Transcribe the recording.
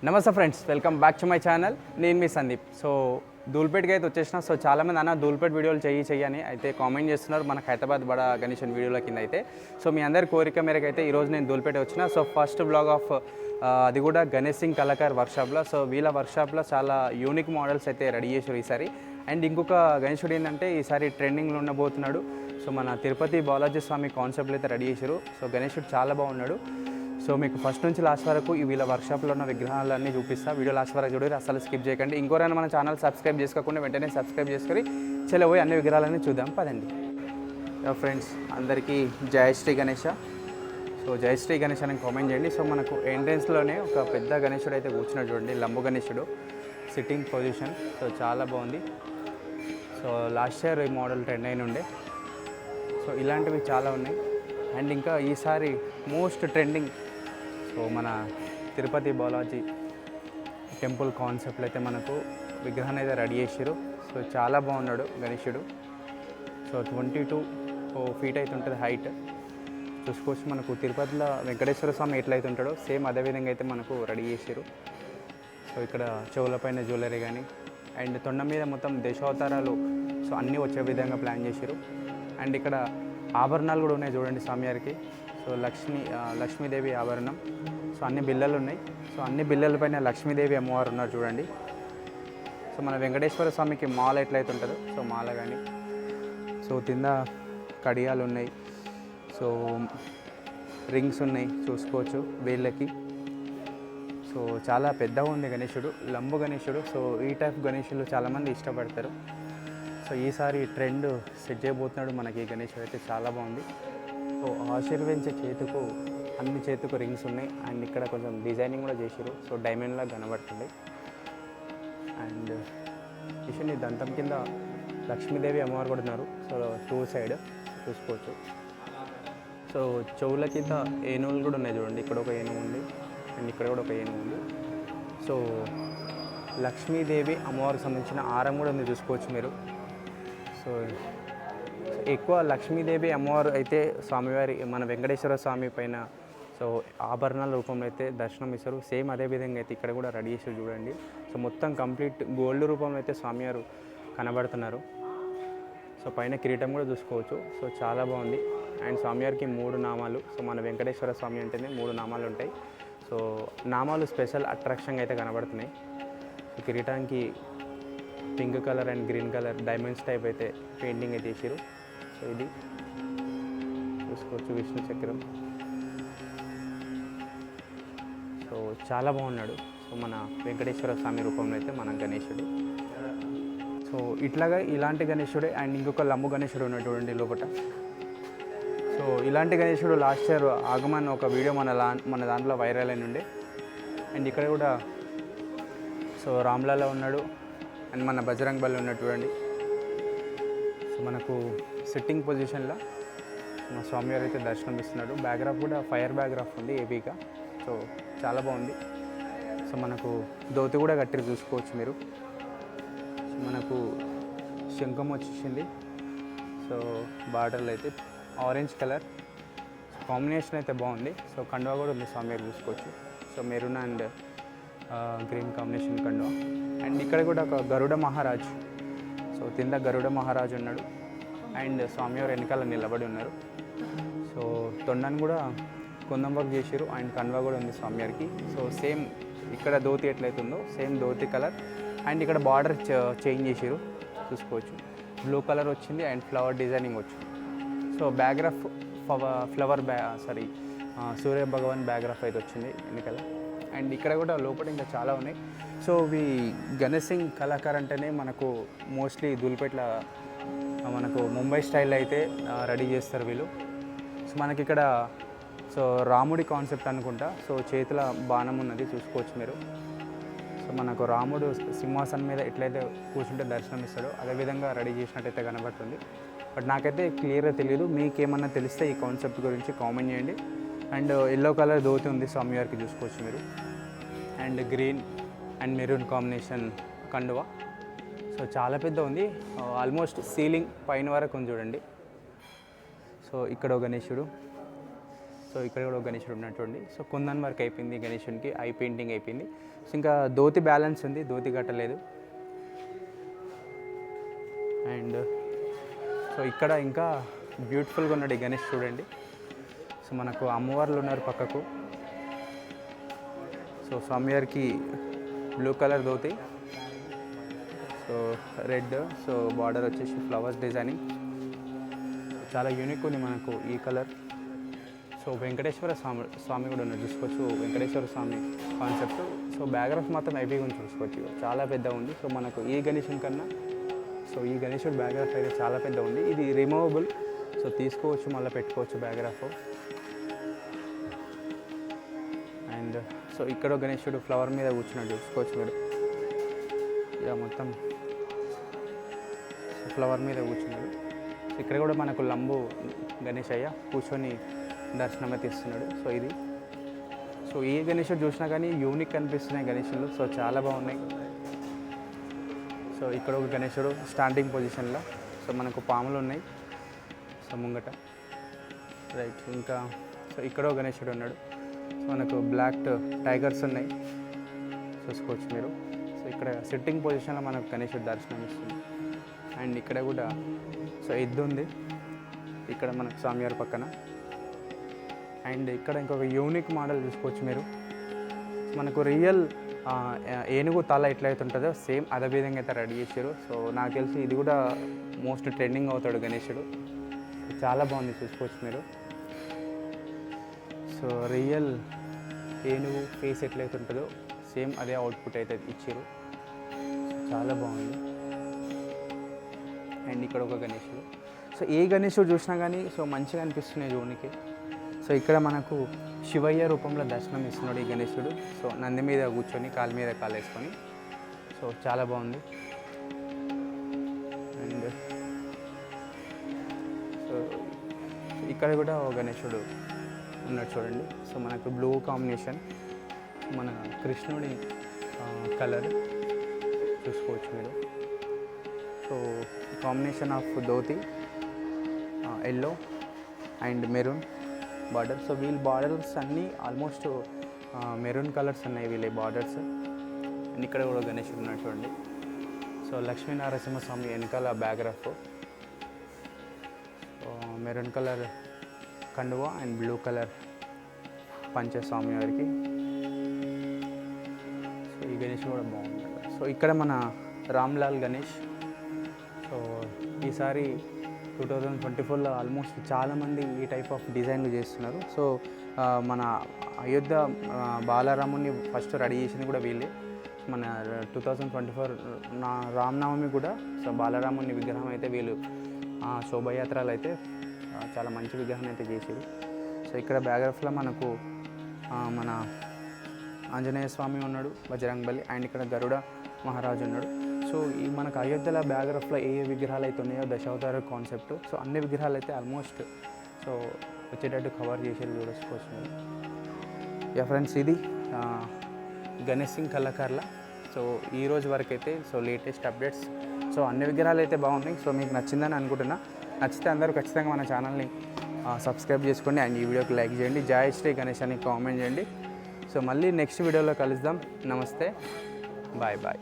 నమస్తే friends, welcome back to my channel. నేను మీ Sandeep. So ధూల్పేట్కి అయితే వచ్చేసిన. సో చాలామంది అన్న ధూల్పేట్ వీడియోలు చెయ్యని అయితే కామెంట్ చేస్తున్నారు మనకు హైదరాబాద్ బడా గణేషన్ వీడియోల కింద అయితే. సో మీ అందరి కోరిక మేరకు అయితే ఈరోజు నేను ధూల్పేట వచ్చిన. సో ఫస్ట్ బ్లాగ్ ఆఫ్ అది కూడా గణేష్ సింగ్ కళాకార్ వర్క్షాప్లో. సో వీళ్ళ వర్క్షాప్లో చాలా యూనిక్ మోడల్స్ అయితే రెడీ చేశారు ఈసారి. అండ్ ఇంకొక గణేశుడు ఏంటంటే ఈసారి ట్రెండింగ్లో ఉండబోతున్నాడు. సో మన తిరుపతి బాలాజీ స్వామి కాన్సెప్ట్లు అయితే రెడీ చేశారు. సో గణేశుడు చాలా బాగున్నాడు. సో మీకు ఫస్ట్ నుంచి లాస్ట్ వరకు వీళ్ళ వర్క్షాప్లో ఉన్న విగ్రహాలన్నీ చూపిస్తా. వీడియో లాస్ట్ వరకు చూడండి, అసలు స్కిప్ చేయకండి. ఇంకోరైనా మన ఛానల్ సబ్స్క్రైబ్ చేసుకోకుండా వెంటనే సబ్స్క్రైబ్ చేసుకొని పోయి అన్ని విగ్రహాలన్నీ చూద్దాం పదండి. ఫ్రెండ్స్ అందరికీ జయశ్రీ గణేష. సో జయశ్రీ గణేష్ అని కామెంట్ చేయండి. సో మనకు ఎంట్రెన్స్లోనే ఒక పెద్ద గణేశుడు అయితే కూర్చున్నాడు చూడండి, లంబు గణేశుడు సిట్టింగ్ పొజిషన్. సో చాలా బాగుంది. సో లాస్ట్ ఇయర్ ఈ మోడల్ ట్రెండ్ అయిన ఉండే. సో ఇలాంటివి చాలా ఉన్నాయి. అండ్ ఇంకా ఈసారి మోస్ట్ ట్రెండింగ్ సో మన తిరుపతి బాలాజీ టెంపుల్ కాన్సెప్ట్లు అయితే మనకు విగ్రహాన్ని అయితే రెడీ చేసారు. సో చాలా బాగున్నాడు గణేశుడు. సో 22 ఫీట్ అయితే ఉంటుంది హైట్. చూసుకోవచ్చు మనకు తిరుపతిలో వెంకటేశ్వర స్వామి ఎట్లయితే ఉంటాడో సేమ్ అదేవిధంగా అయితే మనకు రెడీ చేసారు. సో ఇక్కడ చెవులపైన జ్యువెలరీ కానీ అండ్ తొండ మీద మొత్తం దశావతారాలు సో అన్నీ వచ్చే విధంగా ప్లాన్ చేశారు. అండ్ ఇక్కడ ఆభరణాలు కూడా ఉన్నాయి చూడండి స్వామివారికి. సో లక్ష్మీదేవి ఆభరణం. సో అన్ని బిళ్ళలు ఉన్నాయి. సో అన్ని బిళ్ళలపైన లక్ష్మీదేవి అమ్మవారు ఉన్నారు చూడండి. సో మన వెంకటేశ్వర స్వామికి మాల ఎట్లయితే ఉంటుందో సో మాల కానీ. సో కింద కడియాలు ఉన్నాయి. సో రింగ్స్ ఉన్నాయి చూసుకోవచ్చు వేళ్ళకి. సో చాలా పెద్దగా ఉంది గణేశుడు, లంబు గణేశుడు. సో ఈ టైప్ గణేశులు చాలామంది ఇష్టపడతారు. సో ఈసారి ట్రెండ్ సెట్ చేయబోతున్నాడు మనకి ఈ గణేశుడు అయితే చాలా బాగుంది. సో ఆశీర్వదించే చేతుకు అన్ని చేతుకు రింగ్స్ ఉన్నాయి. అండ్ ఇక్కడ కొంచెం డిజైనింగ్ కూడా చేసారు. సో డైమండ్లా కనబడుతుంది. అండ్ చూసి దంతం కింద లక్ష్మీదేవి అమ్మవారు కూడా ఉన్నారు. సో 2 సైడ్ చూసుకోవచ్చు. సో చెవుల కింద ఏనుగులు కూడా ఉన్నాయి చూడండి. ఇక్కడ ఒక ఏనుగు ఉంది అండ్ ఇక్కడ కూడా ఒక ఏనుగు ఉంది. సో లక్ష్మీదేవి అమ్మవారికి సంబంధించిన ఆరం కూడా ఉంది చూసుకోవచ్చు మీరు. సో ఎక్కువ లక్ష్మీదేవి అమ్మవారు అయితే స్వామివారి మన వెంకటేశ్వర స్వామి పైన సో ఆభరణాల రూపంలో అయితే దర్శనం ఇస్తారు. సేమ్ అదే విధంగా అయితే ఇక్కడ కూడా రెడీ చేసి చూడండి. సో మొత్తం కంప్లీట్ గోల్డ్ రూపంలో అయితే స్వామివారు కనబడుతున్నారు. సో పైన కిరీటం కూడా చూసుకోవచ్చు. సో చాలా బాగుంది. అండ్ స్వామివారికి 3 నామాలు. సో మన వెంకటేశ్వర స్వామి అంటేనే 3 నామాలు ఉంటాయి. సో నామాలు స్పెషల్ అట్రాక్షన్గా అయితే కనబడుతున్నాయి. సో కిరీటానికి pink colour and green colour diamonds type అయితే పెయింటింగ్ అయితే చేసారు. సో ఇది చూసుకోవచ్చు విష్ణు చక్రం. సో చాలా బాగున్నాడు. సో మన వెంకటేశ్వర స్వామి రూపంలో అయితే మన గణేశుడు. సో ఇలాంటి గణేశుడే. అండ్ ఇంకొక లంబు గణేశుడు ఉన్నాడు చూడండి లోపల. సో ఇలాంటి గణేశుడు లాస్ట్ ఇయర్ ఆగమన్ ఒక వీడియో మన దాంట్లో వైరల్ అయిన ఉండే. అండ్ ఇక్కడ కూడా సో రామ్లాలో ఉన్నాడు అండ్ మన బజరంగ్ బలి ఉన్నట్టు చూడండి. సో మనకు సిట్టింగ్ పొజిషన్లో మా స్వామివారు అయితే దర్శనం ఇస్తున్నాడు. బ్యాక్గ్రాఫ్ కూడా ఫైర్ బ్యాక్గ్రాఫ్ ఉంది ఏపీగా. సో చాలా బాగుంది. సో మనకు ధోతి కూడా కట్టి చూసుకోవచ్చు మీరు. సో మనకు శంఖం వచ్చేసింది. సో బార్డర్లు అయితే ఆరెంజ్ కలర్ కాంబినేషన్ అయితే బాగుంది. సో కండువా కూడా ఉంది స్వామివారు చూసుకోవచ్చు. So maroon and green combination కండువా. అండ్ ఇక్కడ కూడా ఒక గరుడ మహారాజ్. సో కింద గరుడ మహారాజు ఉన్నాడు అండ్ స్వామివారు వెనకాల నిలబడి ఉన్నారు. సో తొండను కూడా కుందం వర్క్ చేసారు అండ్ కండువా కూడా ఉంది స్వామివారికి. సో సేమ్ ఇక్కడ ధోతి ఎట్లయితే ఉందో సేమ్ ధోతి కలర్. అండ్ ఇక్కడ బార్డర్ చేంజ్ చేసారు చూసుకోవచ్చు. బ్లూ కలర్ వచ్చింది అండ్ ఫ్లవర్ డిజైనింగ్ వచ్చింది. సో బ్యాక్గ్రాఫ్ సూర్య భగవాన్ బ్యాక్గ్రాఫ్ అయితే వచ్చింది వెనకాల. అండ్ ఇక్కడ కూడా లోపల ఇంకా చాలా ఉన్నాయి. సో ఇవి గణేష్ సింగ్ కళాకార్ అంటేనే మనకు మోస్ట్లీ ధూల్పేట్ల మనకు ముంబై స్టైల్ అయితే రెడీ చేస్తారు వీళ్ళు. సో మనకి ఇక్కడ సో రాముడి కాన్సెప్ట్ అనుకుంటా. సో చేతుల బాణం ఉన్నది చూసుకోవచ్చు మీరు. సో మనకు రాముడు సింహాసనం మీద ఎట్లయితే కూర్చుంటే దర్శనం ఇస్తాడో అదేవిధంగా రెడీ చేసినట్టయితే కనబడుతుంది. బట్ నాకైతే క్లియర్గా తెలియదు. మీకేమన్నా తెలిస్తే ఈ కాన్సెప్ట్ గురించి కామెంట్ చేయండి. అండ్ ఎల్లో కలర్ ధోతి ఉంది స్వామివారికి చూసుకోవచ్చు మీరు. And green and maroon combination కండువా. సో చాలా పెద్ద ఉంది. ఆల్మోస్ట్ సీలింగ్ పైన వరకు ఉంది చూడండి. సో ఇక్కడ గణేశుడు. సో ఇక్కడ కూడా ఒక గణేశుడు ఉన్నట్టుండి. సో కుందన్ వర్క్ అయిపోయింది గణేశునికి, ఐ పెయింటింగ్ అయిపోయింది. సో ఇంకా ధోతి బ్యాలెన్స్ ఉంది, ధోతి కట్టలేదు. అండ్ సో ఇక్కడ ఇంకా బ్యూటిఫుల్గా ఉన్నాడు ఈ గణేష్ చూడండి. సో మనకు అమ్మవార్లు ఉన్నారు పక్కకు. సో స్వామివారికి blue colour dhoti, so red, so border వచ్చేసి ఫ్లవర్స్ డిజైనింగ్ చాలా యూనిక్ ఉంది మనకు ఈ కలర్. సో వెంకటేశ్వర స్వామి కూడా ఉన్నది చూసుకోవచ్చు, వెంకటేశ్వర స్వామి కాన్సెప్ట్. సో బ్యాక్గ్రౌండ్స్ మాత్రం హెవీగా ఉంది చూసుకోవచ్చు, చాలా పెద్ద ఉంది. సో మనకు ఈ గణేశుని కన్నా సో ఈ గణేశుడు బ్యాక్గ్రాఫ్ అయితే చాలా పెద్ద ఉంది. ఇది రిమూవబుల్, సో తీసుకోవచ్చు, మళ్ళీ పెట్టుకోవచ్చు బ్యాక్గ్రాఫ్. అండ్ సో ఇక్కడ గణేశుడు ఫ్లవర్ మీద కూర్చున్నాడు చూసుకోవచ్చు మీరు. ఇక మొత్తం ఫ్లవర్ మీద కూర్చున్నాడు. ఇక్కడ కూడా మనకు లంబు గణేష్ అయ్య కూర్చొని దర్శనం అయితే ఇస్తున్నాడు. సో ఇది సో ఈ గణేశుడు చూసినా కానీ యూనిక్ అనిపిస్తున్నాయి గణేశులు. సో చాలా బాగున్నాయి. సో ఇక్కడ ఒక గణేశుడు స్టాండింగ్ పొజిషన్లో. సో మనకు పాములు ఉన్నాయి సో ముంగట, రైట్. ఇంకా సో ఇక్కడ ఒక గణేశుడు ఉన్నాడు. సో మనకు బ్లాక్ టైగర్స్ ఉన్నాయి చూసుకోవచ్చు మీరు. సో ఇక్కడ సిట్టింగ్ పొజిషన్లో మనకు గణేశుడు దర్శనం ఇస్తుంది. అండ్ ఇక్కడ కూడా సో ఎద్దు ఉంది ఇక్కడ మనకు స్వామివారి పక్కన. అండ్ ఇక్కడ ఇంకొక యూనిక్ మోడల్ చూసుకోవచ్చు మీరు. మనకు రియల్ ఏనుగు తల ఎట్లయితే ఉంటుందో సేమ్ అదే విధంగా అయితే రెడీ చేశారు. సో నాకు తెలిసి ఇది కూడా మోస్ట్ ట్రెండింగ్ అవుతాడు గణేశుడు. చాలా బాగుంది చూసుకోవచ్చు మీరు. సో రియల్ ఏనుగు ఫేస్ ఎట్లయితే ఉంటుందో సేమ్ అదే అవుట్పుట్ అయితే ఇచ్చారు. చాలా బాగుంది. అండ్ ఇక్కడ ఒక గణేశుడు. సో ఏ గణేశుడు చూసినా కానీ సో మంచిగా అనిపిస్తున్నాయి జోనికి. సో ఇక్కడ మనకు శివయ్య రూపంలో దర్శనం ఇస్తున్నాడు ఈ గణేశుడు. సో నంది మీద కూర్చొని కాలు మీద కాలు వేసుకొని. సో చాలా బాగుంది. అండ్ సో ఇక్కడ కూడా ఒక గణేశుడు ఉన్నాడు చూడండి. సో మనకు బ్లూ కాంబినేషన్, మన కృష్ణుడి కలర్ చూసుకోవచ్చు మీరు. So combination of dhoti, yellow and maroon border. So వీళ్ళ బార్డర్స్ అన్నీ ఆల్మోస్ట్ మెరూన్ కలర్స్ ఉన్నాయి వీళ్ళ బార్డర్స్. అండ్ ఇక్కడ కూడా గణేశుడు ఉన్నటువంటి. సో లక్ష్మీ నరసింహస్వామి వెనకాల బ్యాక్గ్రాఫ్, మెరూన్ కలర్ కండువా అండ్ బ్లూ కలర్ పంచస్వామి వారికి. సో ఈ గణేశుడు కూడా బాగుంది. సో ఇక్కడ మన రామ్లాల్ గణేష్. సో ఈసారి 2024లో ఆల్మోస్ట్ చాలామంది ఈ టైప్ ఆఫ్ డిజైన్లు చేస్తున్నారు. సో మన అయోధ్య బాలరాముని ఫస్ట్ రెడీ చేసింది కూడా వీళ్ళే. మన 2024 రామనవమి కూడా సో బాలరాముని విగ్రహం అయితే వీళ్ళు శోభయాత్రలు అయితే చాలా మంచి విగ్రహం అయితే చేసారు. సో ఇక్కడ బ్యాక్గ్రౌండ్లో మనకు మన ఆంజనేయ స్వామి ఉన్నాడు, బజరంగ్ బలి, అండ్ ఇక్కడ గరుడ మహారాజు ఉన్నాడు. సో ఈ మనకు అయోధ్యలో బ్యాక్గ్రౌండ్లో ఏ విగ్రహాలు అయితే ఉన్నాయో దశావతార కాన్సెప్ట్. సో అన్ని విగ్రహాలు అయితే ఆల్మోస్ట్ సో వచ్చేటట్టు కవర్ చేసేది చూసుకోవచ్చు. యా ఫ్రెండ్స్, ఇది గణేష్ సింగ్ కళాకారుల. సో ఈ రోజు వరకు అయితే సో లేటెస్ట్ అప్డేట్స్. సో అన్ని విగ్రహాలు అయితే బాగున్నాయి. సో మీకు నచ్చిందని అనుకుంటున్నా. నచ్చితే అందరూ ఖచ్చితంగా మన ఛానల్ని సబ్స్క్రైబ్ చేసుకోండి అండ్ ఈ వీడియోకి లైక్ చేయండి. జై శ్రీ గణేష్ అని కామెంట్ చేయండి. సో మళ్ళీ నెక్స్ట్ వీడియోలో కలుద్దాం. నమస్తే, బాయ్ బాయ్.